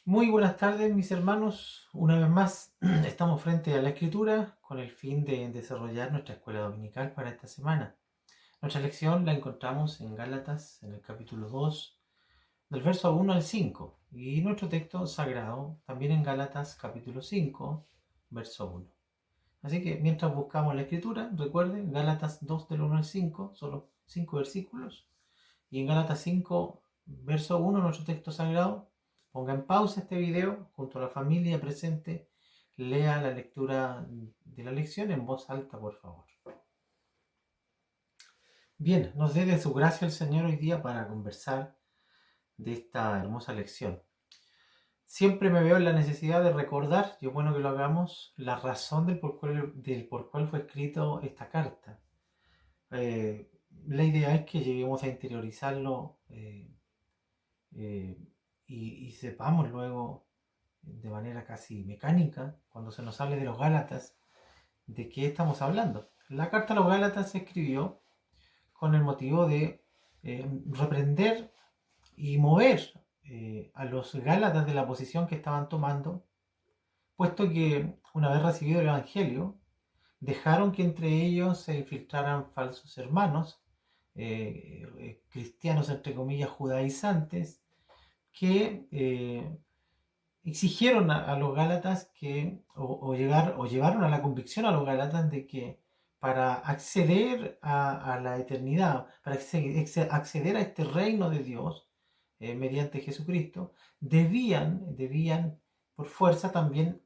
Muy buenas tardes, mis hermanos. Una vez más, estamos frente a la Escritura con el fin de desarrollar nuestra escuela dominical para esta semana. Nuestra lección la encontramos en Gálatas, en el capítulo 2, del verso 1 al 5, y nuestro texto sagrado también en Gálatas, capítulo 5, verso 1. Así que mientras buscamos la Escritura, recuerden, Gálatas 2 del 1 al 5, solo 5 versículos, y en Gálatas 5, verso 1, nuestro texto sagrado. Ponga en pausa este video junto a la familia presente. Lea la lectura de la lección en voz alta, por favor. Bien, nos dé de su gracia el Señor hoy día para conversar de esta hermosa lección. Siempre me veo en la necesidad de recordar, y es bueno que lo hagamos, la razón del por cual fue escrito esta carta. La idea es que lleguemos a interiorizarlo eh, y sepamos luego de manera casi mecánica, cuando se nos hable de los Gálatas, de qué estamos hablando. La carta a los Gálatas se escribió con el motivo de reprender y mover a los Gálatas de la posición que estaban tomando, puesto que una vez recibido el Evangelio, dejaron que entre ellos se infiltraran falsos hermanos, cristianos entre comillas judaizantes, que exigieron a los Gálatas o llevaron a la convicción a los Gálatas de que para acceder a la eternidad, para acceder a este reino de Dios mediante Jesucristo, debían por fuerza también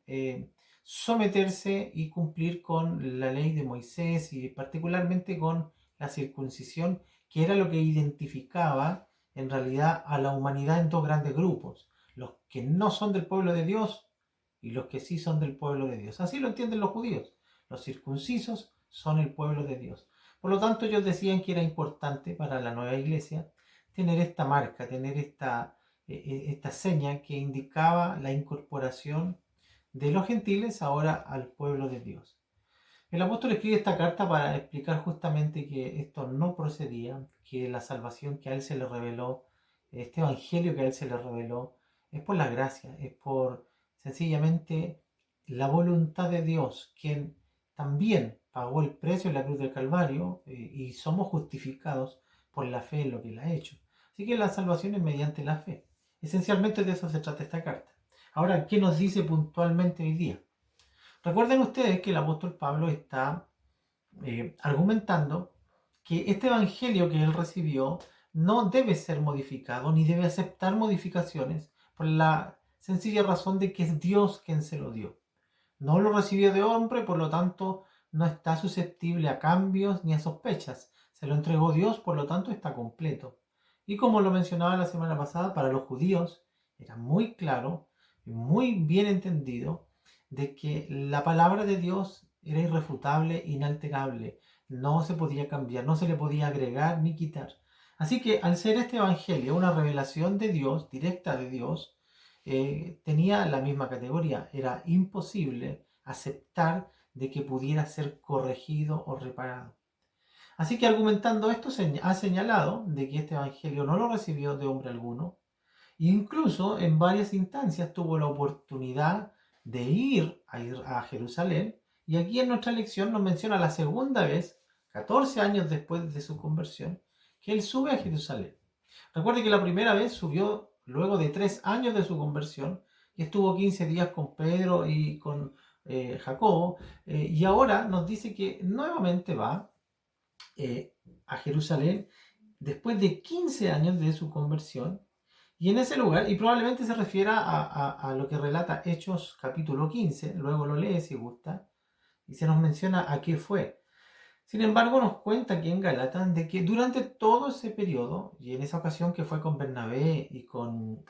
someterse y cumplir con la ley de Moisés y particularmente con la circuncisión, que era lo que identificaba en realidad a la humanidad en dos grandes grupos: los que no son del pueblo de Dios y los que sí son del pueblo de Dios. Así lo entienden los judíos. Los circuncisos son el pueblo de Dios. Por lo tanto, ellos decían que era importante para la nueva iglesia tener esta marca, tener esta seña que indicaba la incorporación de los gentiles ahora al pueblo de Dios. El apóstol escribe esta carta para explicar justamente que esto no procedía, que la salvación que a él se le reveló, este evangelio que a él se le reveló, es por la gracia, es por sencillamente la voluntad de Dios, quien también pagó el precio en la cruz del Calvario y somos justificados por la fe en lo que él ha hecho. Así que la salvación es mediante la fe. Esencialmente de eso se trata esta carta. Ahora, ¿qué nos dice puntualmente hoy día? Recuerden ustedes que el apóstol Pablo está argumentando que este evangelio que él recibió no debe ser modificado ni debe aceptar modificaciones por la sencilla razón de que es Dios quien se lo dio. No lo recibió de hombre, por lo tanto no está susceptible a cambios ni a sospechas. Se lo entregó Dios, por lo tanto está completo. Y como lo mencionaba la semana pasada, para los judíos era muy claro y muy bien entendido de que la palabra de Dios era irrefutable, inalterable. No se podía cambiar, no se le podía agregar ni quitar. Así que al ser este evangelio una revelación de Dios, directa de Dios, tenía la misma categoría. Era imposible aceptar de que pudiera ser corregido o reparado. Así que argumentando esto, ha señalado de que este evangelio no lo recibió de hombre alguno. Incluso en varias instancias tuvo la oportunidad de ir a Jerusalén. Y aquí en nuestra lección nos menciona la segunda vez, 14 años después de su conversión, que él sube a Jerusalén. Recuerde que la primera vez subió luego de 3 años de su conversión y estuvo 15 días con Pedro y con Jacobo. Y ahora nos dice que nuevamente va a Jerusalén después de 15 años de su conversión. Y en ese lugar, y probablemente se refiera a lo que relata Hechos capítulo 15, luego lo lee si gusta, y se nos menciona a qué fue. Sin embargo, nos cuenta aquí en Gálatas de que durante todo ese periodo, y en esa ocasión que fue con Bernabé y con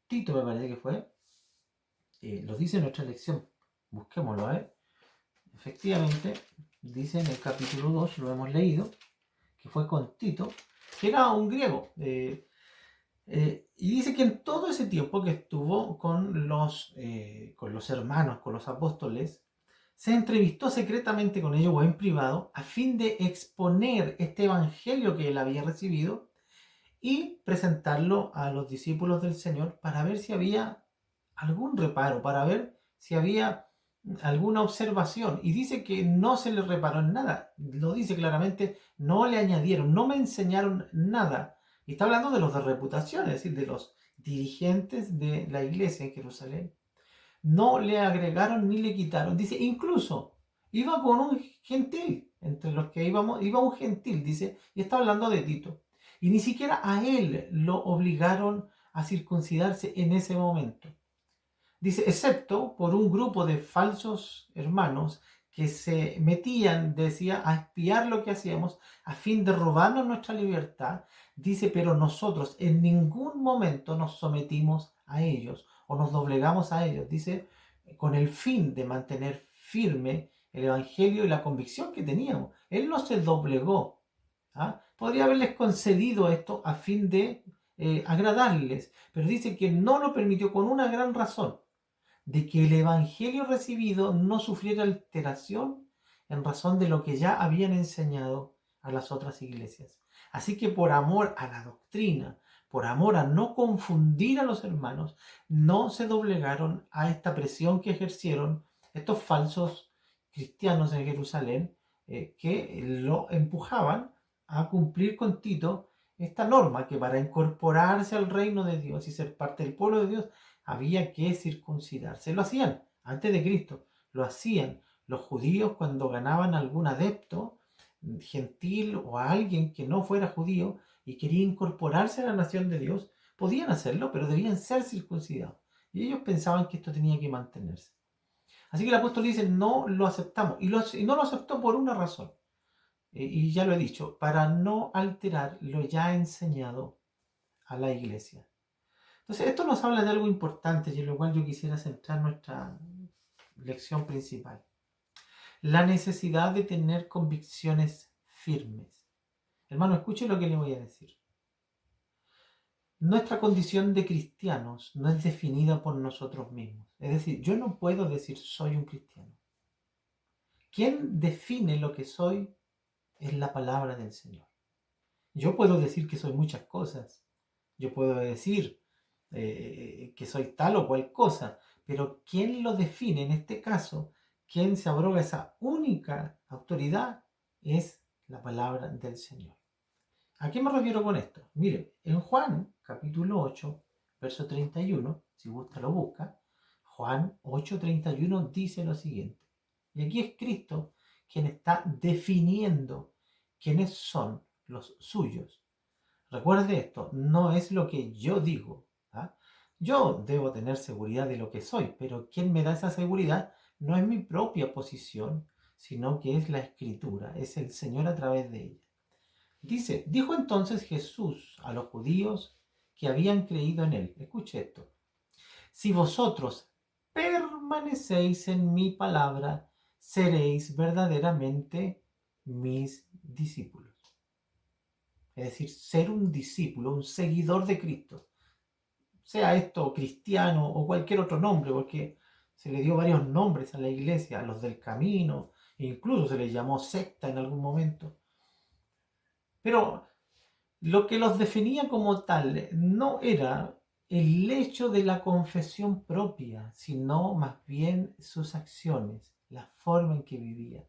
Tito, me parece que fue, lo dice en nuestra lección, busquémoslo, efectivamente, dice en el capítulo 2, lo hemos leído, que fue con Tito, que era un griego, y dice que en todo ese tiempo que estuvo con los hermanos, con los apóstoles, se entrevistó secretamente con ellos o en privado a fin de exponer este evangelio que él había recibido y presentarlo a los discípulos del Señor para ver si había algún reparo, para ver si había alguna observación. Y dice que no se le reparó en nada. Lo dice claramente, no le añadieron, no me enseñaron nada. Y está hablando de los de reputación, es decir, de los dirigentes de la iglesia en Jerusalén. No le agregaron ni le quitaron. Dice, incluso iba con un gentil, entre los que íbamos, iba un gentil, dice, y está hablando de Tito. Y ni siquiera a él lo obligaron a circuncidarse en ese momento. Dice, excepto por un grupo de falsos hermanos que se metían, decía, a espiar lo que hacíamos a fin de robarnos nuestra libertad. Dice, pero nosotros en ningún momento nos sometimos a ellos o nos doblegamos a ellos. Dice, con el fin de mantener firme el evangelio y la convicción que teníamos. Él no se doblegó. ¿Ah? Podría haberles concedido esto a fin de agradarles, pero dice que no lo permitió con una gran razón, de que el evangelio recibido no sufriera alteración en razón de lo que ya habían enseñado a las otras iglesias. Así que por amor a la doctrina, por amor a no confundir a los hermanos, no se doblegaron a esta presión que ejercieron estos falsos cristianos en Jerusalén, que lo empujaban a cumplir con Tito esta norma, que para incorporarse al reino de Dios y ser parte del pueblo de Dios había que circuncidarse. Lo hacían antes de Cristo, lo hacían los judíos cuando ganaban algún adepto gentil o a alguien que no fuera judío y quería incorporarse a la nación de Dios. Podían hacerlo, pero debían ser circuncidados. Y ellos pensaban que esto tenía que mantenerse. Así que el apóstol dice, no lo aceptamos. Y no lo aceptó por una razón. Y ya lo he dicho, para no alterar lo ya enseñado a la iglesia. Entonces, esto nos habla de algo importante y en lo cual yo quisiera centrar nuestra lección principal. La necesidad de tener convicciones firmes. Hermano, escuche lo que le voy a decir. Nuestra condición de cristianos no es definida por nosotros mismos. Es decir, yo no puedo decir soy un cristiano. Quien define lo que soy es la palabra del Señor. Yo puedo decir que soy muchas cosas. Yo puedo decir que soy tal o cual cosa, pero ¿quién lo define? En este caso, quien se abroga esa única autoridad es la palabra del Señor. ¿A qué me refiero con esto? Mire, en Juan capítulo 8, verso 31, si gusta lo busca, Juan 8:31 dice lo siguiente. Y aquí es Cristo quien está definiendo quiénes son los suyos. Recuerde esto, no es lo que yo digo. ¿Ah? Yo debo tener seguridad de lo que soy, pero quien me da esa seguridad no es mi propia posición, sino que es la Escritura, es el Señor a través de ella. Dijo entonces Jesús a los judíos que habían creído en él. Escuche esto. Si vosotros permanecéis en mi palabra, seréis verdaderamente mis discípulos. Es decir, ser un discípulo, un seguidor de Cristo. Sea esto cristiano o cualquier otro nombre, porque se le dio varios nombres a la iglesia, a los del camino, e incluso se les llamó secta en algún momento. Pero lo que los definía como tal no era el hecho de la confesión propia, sino más bien sus acciones, la forma en que vivían.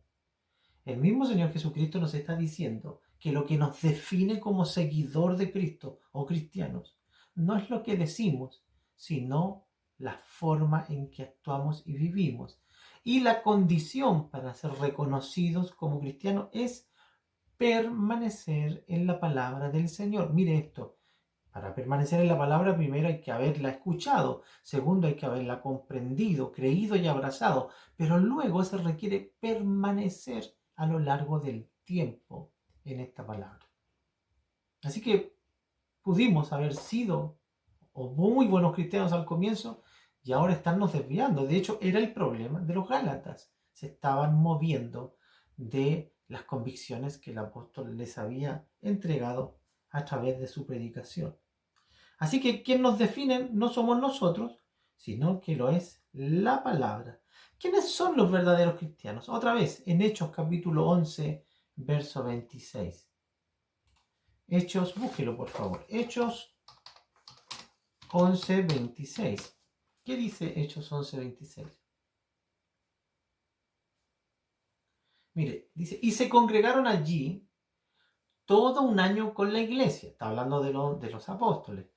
El mismo Señor Jesucristo nos está diciendo que lo que nos define como seguidor de Cristo o cristianos no es lo que decimos, sino la forma en que actuamos y vivimos. Y la condición para ser reconocidos como cristianos es permanecer en la palabra del Señor. Mire esto, para permanecer en la palabra primero hay que haberla escuchado, segundo hay que haberla comprendido, creído y abrazado, pero luego se requiere permanecer a lo largo del tiempo en esta palabra. Así que pudimos haber sido o muy buenos cristianos al comienzo y ahora estarnos desviando. De hecho, era el problema de los Gálatas. Se estaban moviendo de las convicciones que el apóstol les había entregado a través de su predicación. Así que quien nos define no somos nosotros, sino que lo es la palabra. ¿Quiénes son los verdaderos cristianos? Otra vez, en Hechos capítulo 11, verso 26. Hechos, búsquelo por favor. Hechos 11:26. ¿Qué dice Hechos 11:26? Mire, dice, y se congregaron allí todo un año con la iglesia. Está hablando de los apóstoles,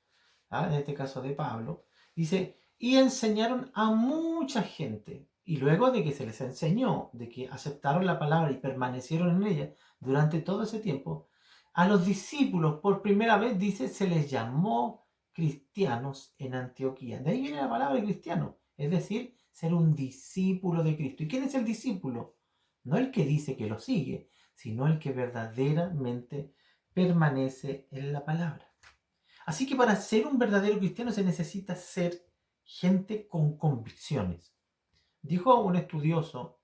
en este caso de Pablo. Dice, y enseñaron a mucha gente. Y luego de que se les enseñó, de que aceptaron la palabra y permanecieron en ella durante todo ese tiempo, a los discípulos por primera vez, dice, se les llamó cristianos en Antioquía. De ahí viene la palabra cristiano, es decir, ser un discípulo de Cristo. ¿Y quién es el discípulo? No el que dice que lo sigue, sino el que verdaderamente permanece en la palabra. Así que para ser un verdadero cristiano se necesita ser gente con convicciones. Dijo un estudioso,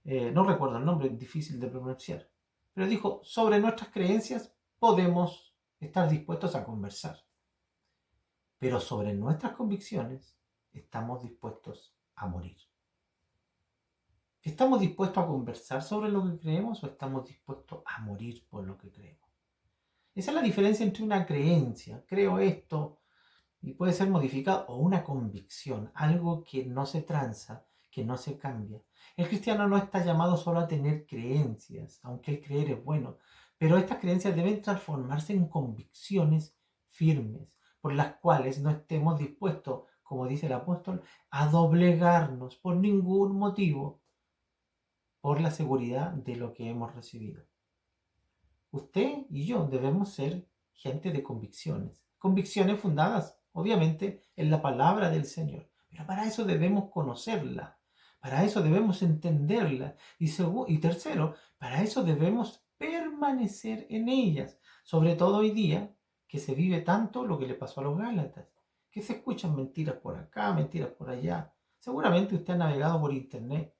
no recuerdo el nombre, difícil de pronunciar, pero dijo, sobre nuestras creencias podemos estar dispuestos a conversar, pero sobre nuestras convicciones estamos dispuestos a morir. ¿Estamos dispuestos a conversar sobre lo que creemos o estamos dispuestos a morir por lo que creemos? Esa es la diferencia entre una creencia, creo esto, y puede ser modificado, o una convicción, algo que no se tranza, que no se cambia. El cristiano no está llamado solo a tener creencias, aunque el creer es bueno, pero estas creencias deben transformarse en convicciones firmes, por las cuales no estemos dispuestos, como dice el apóstol, a doblegarnos por ningún motivo, por la seguridad de lo que hemos recibido. Usted y yo debemos ser gente de convicciones fundadas, obviamente, en la palabra del Señor. Pero para eso debemos conocerla, para eso debemos entenderla. Y tercero, para eso debemos permanecer en ellas, sobre todo hoy día que se vive tanto lo que le pasó a los Gálatas, que se escuchan mentiras por acá, mentiras por allá. Seguramente usted ha navegado por internet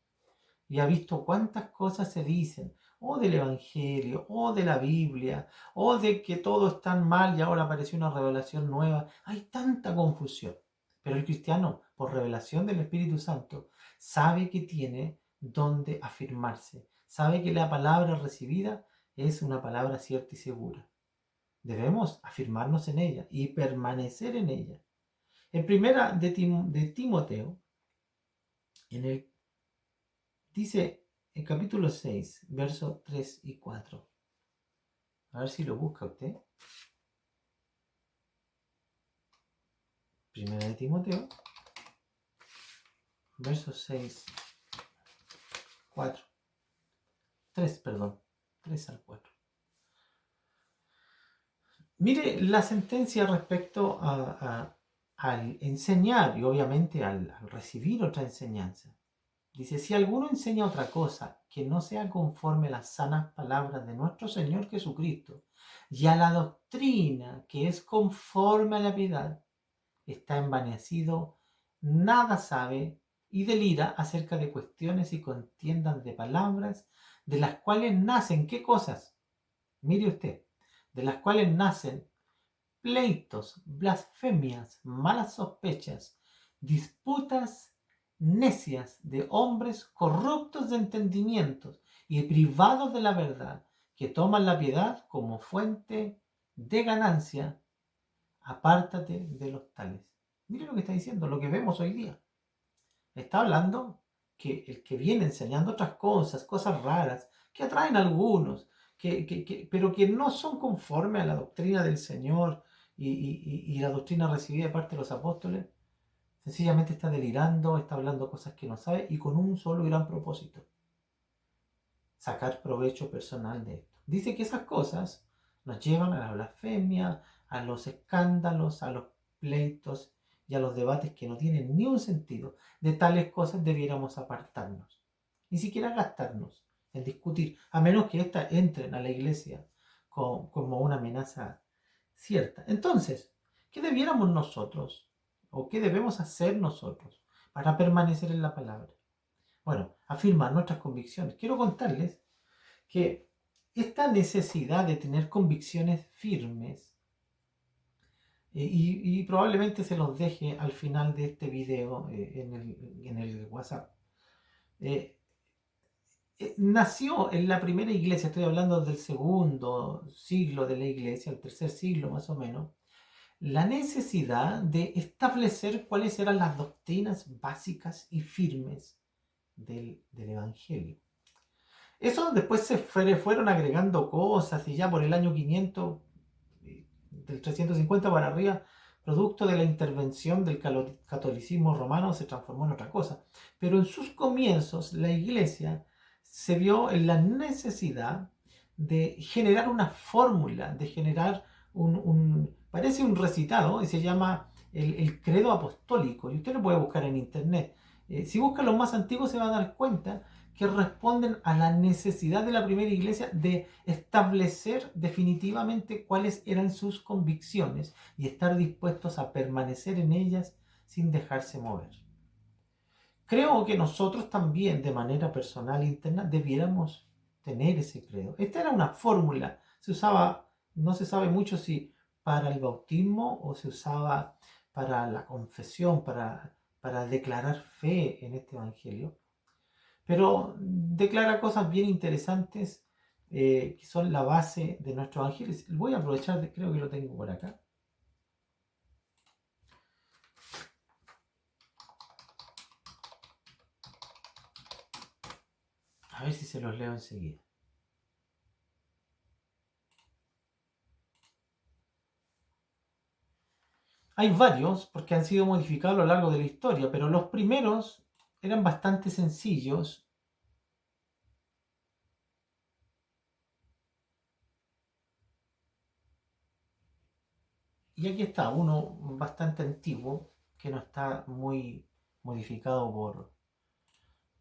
y ha visto cuántas cosas se dicen, o del Evangelio, o de la Biblia, o de que todo es tan mal y ahora apareció una revelación nueva. Hay tanta confusión. Pero el cristiano, por revelación del Espíritu Santo, sabe que tiene donde afirmarse, sabe que la palabra recibida es una palabra cierta y segura. Debemos afirmarnos en ella y permanecer en ella. En primera de Timoteo, en el dice en capítulo 6, versos 3 y 4. A ver si lo busca usted. Primera de Timoteo, versos 6, 4. 3, perdón. 3 al 4. Mire la sentencia respecto al enseñar y obviamente al recibir otra enseñanza. Dice, si alguno enseña otra cosa que no sea conforme a las sanas palabras de nuestro Señor Jesucristo y a la doctrina que es conforme a la piedad, está envanecido, nada sabe y delira acerca de cuestiones y contiendas de palabras, de las cuales nacen, ¿qué cosas? Mire usted, de las cuales nacen pleitos, blasfemias, malas sospechas, disputas necias de hombres corruptos de entendimientos y privados de la verdad, que toman la piedad como fuente de ganancia. Apártate de los tales. Mire lo que está diciendo, lo que vemos hoy día. Está hablando que el que viene enseñando otras cosas, cosas raras, que atraen a algunos, pero que no son conformes a la doctrina del Señor y la doctrina recibida de parte de los apóstoles, sencillamente está delirando, está hablando cosas que no sabe y con un solo gran propósito: sacar provecho personal de esto. Dice que esas cosas nos llevan a la blasfemia, a los escándalos, a los pleitos y a los debates que no tienen ni un sentido. De tales cosas debiéramos apartarnos, ni siquiera gastarnos en discutir, a menos que éstas entren a la iglesia como una amenaza cierta. Entonces, ¿qué debiéramos nosotros o qué debemos hacer nosotros para permanecer en la palabra? Bueno, afirmar nuestras convicciones. Quiero contarles que esta necesidad de tener convicciones firmes, y probablemente se los deje al final de este video en el WhatsApp, nació en la primera iglesia. Estoy hablando del segundo siglo de la iglesia, el tercer siglo más o menos. la necesidad de establecer cuáles eran las doctrinas básicas y firmes del Evangelio. Eso después fueron agregando cosas y ya por el año 500, del 350 para arriba, producto de la intervención del catolicismo romano, se transformó en otra cosa. Pero en sus comienzos la iglesia se vio en la necesidad de generar una fórmula, de generar parece un recitado y se llama el credo apostólico. Y usted lo puede buscar en internet. Si busca los más antiguos se va a dar cuenta que responden a la necesidad de la primera iglesia de establecer definitivamente cuáles eran sus convicciones y estar dispuestos a permanecer en ellas sin dejarse mover. Creo que nosotros también, de manera personal e interna, debiéramos tener ese credo. Esta era una fórmula, se usaba, no se sabe mucho si para el bautismo o se usaba para la confesión, para declarar fe en este evangelio. Pero declara cosas bien interesantes que son la base de nuestro evangelio. Voy a aprovechar, creo que lo tengo por acá. A ver si se los leo enseguida. Hay varios porque han sido modificados a lo largo de la historia, pero los primeros eran bastante sencillos. Y aquí está uno bastante antiguo que no está muy modificado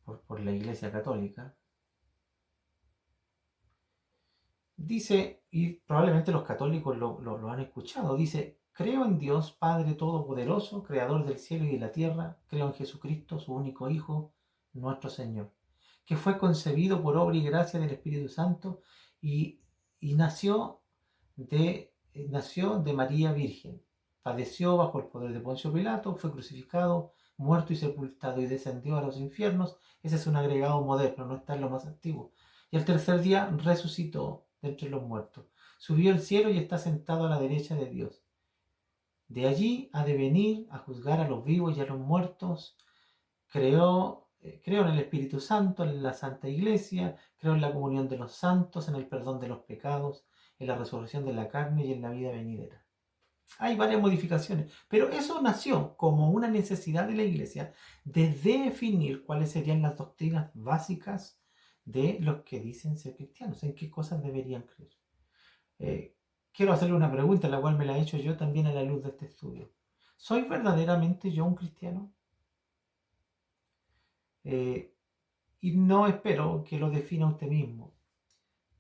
por la Iglesia Católica. Dice, y probablemente los católicos lo han escuchado, dice: creo en Dios Padre Todopoderoso, Creador del cielo y de la tierra, creo en Jesucristo, su único Hijo, nuestro Señor, que fue concebido por obra y gracia del Espíritu Santo y nació de María Virgen, padeció bajo el poder de Poncio Pilato, fue crucificado, muerto y sepultado y descendió a los infiernos. Ese es un agregado moderno, no está en lo más antiguo. Y el tercer día resucitó de entre los muertos, subió al cielo y está sentado a la derecha de Dios. De allí ha de venir a juzgar a los vivos y a los muertos. Creo en el Espíritu Santo, en la Santa Iglesia, creo en la comunión de los santos, en el perdón de los pecados, en la resurrección de la carne y en la vida venidera. Hay varias modificaciones, pero eso nació como una necesidad de la Iglesia de definir cuáles serían las doctrinas básicas de los que dicen ser cristianos, en qué cosas deberían creer. Quiero hacerle una pregunta, la cual me la he hecho yo también a la luz de este estudio. ¿Soy verdaderamente yo un cristiano? Y no espero que lo defina usted mismo.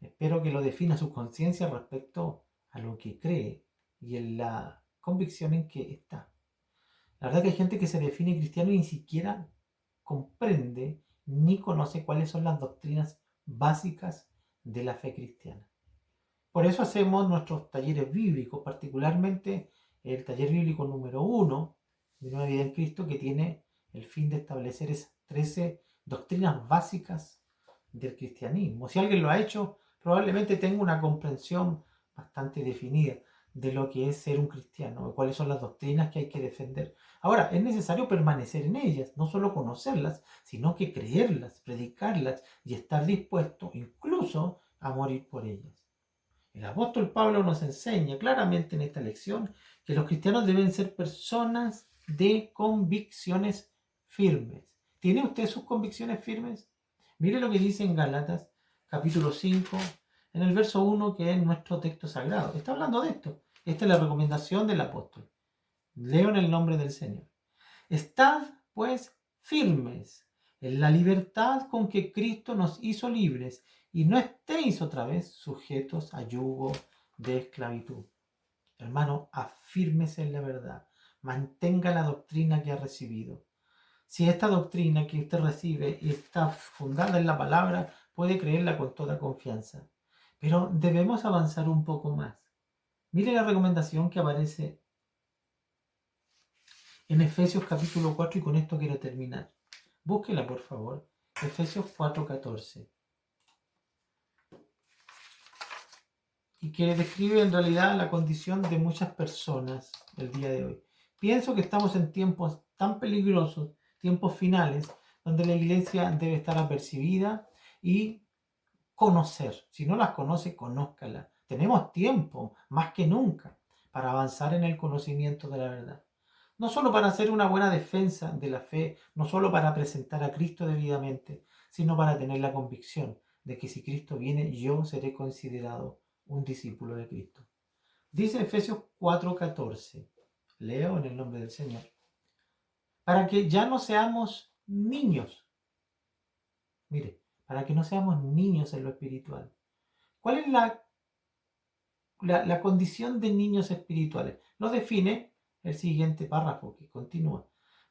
Espero que lo defina su conciencia respecto a lo que cree y en la convicción en que está. La verdad que hay gente que se define cristiano y ni siquiera comprende ni conoce cuáles son las doctrinas básicas de la fe cristiana. Por eso hacemos nuestros talleres bíblicos, particularmente el taller bíblico número 1 de Nueva Vida en Cristo, que tiene el fin de establecer esas 13 doctrinas básicas del cristianismo. Si alguien lo ha hecho, probablemente tenga una comprensión bastante definida de lo que es ser un cristiano, de cuáles son las doctrinas que hay que defender. Ahora, es necesario permanecer en ellas, no solo conocerlas, sino que creerlas, predicarlas y estar dispuesto incluso a morir por ellas. El apóstol Pablo nos enseña claramente en esta lección que los cristianos deben ser personas de convicciones firmes. ¿Tiene usted sus convicciones firmes? Mire lo que dice en Gálatas, capítulo 5, en el verso 1, que es nuestro texto sagrado. Está hablando de esto. Esta es la recomendación del apóstol. Leo en el nombre del Señor. Estad, pues, firmes en la libertad con que Cristo nos hizo libres, y no estéis otra vez sujetos a yugo de esclavitud. Hermano, afírmese en la verdad. Mantenga la doctrina que ha recibido. Si esta doctrina que usted recibe está fundada en la palabra, puede creerla con toda confianza. Pero debemos avanzar un poco más. Mire la recomendación que aparece en Efesios capítulo 4, y con esto quiero terminar. Búsquela, por favor. Efesios 4:14. y que describe en realidad la condición de muchas personas el día de hoy. Pienso que estamos en tiempos tan peligrosos, tiempos finales, donde la iglesia debe estar apercibida y conocer. Si no las conoce, conózcalas. Tenemos tiempo, más que nunca, para avanzar en el conocimiento de la verdad. No solo para hacer una buena defensa de la fe, no solo para presentar a Cristo debidamente, sino para tener la convicción de que si Cristo viene, yo seré considerado un discípulo de Cristo. Dice Efesios 4:14, leo en el nombre del Señor, para que ya no seamos niños, mire, para que no seamos niños en lo espiritual. ¿Cuál es la condición de niños espirituales? Lo define el siguiente párrafo que continúa.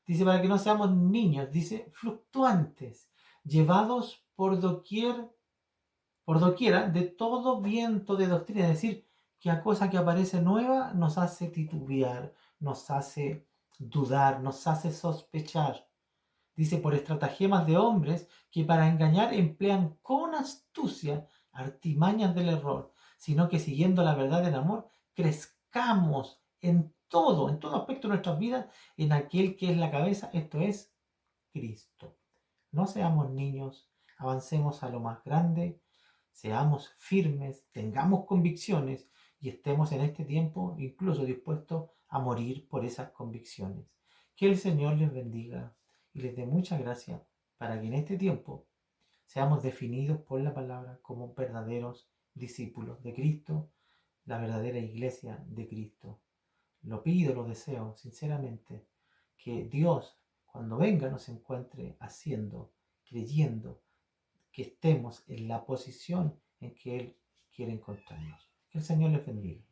Dice, para que no seamos niños, dice, fluctuantes, llevados por doquiera de todo viento de doctrina. Es decir, que a cosa que aparece nueva nos hace titubear, nos hace dudar, nos hace sospechar. Dice, por estratagemas de hombres que para engañar emplean con astucia artimañas del error, sino que siguiendo la verdad en amor, crezcamos en todo aspecto de nuestras vidas, en aquel que es la cabeza, esto es Cristo. No seamos niños, avancemos a lo más grande, seamos firmes, tengamos convicciones y estemos en este tiempo incluso dispuestos a morir por esas convicciones. Que el Señor les bendiga y les dé mucha gracia para que en este tiempo seamos definidos por la palabra como verdaderos discípulos de Cristo, la verdadera iglesia de Cristo. Lo pido, lo deseo sinceramente, que Dios cuando venga nos encuentre haciendo, creyendo, que estemos en la posición en que Él quiere encontrarnos. Que el Señor les bendiga.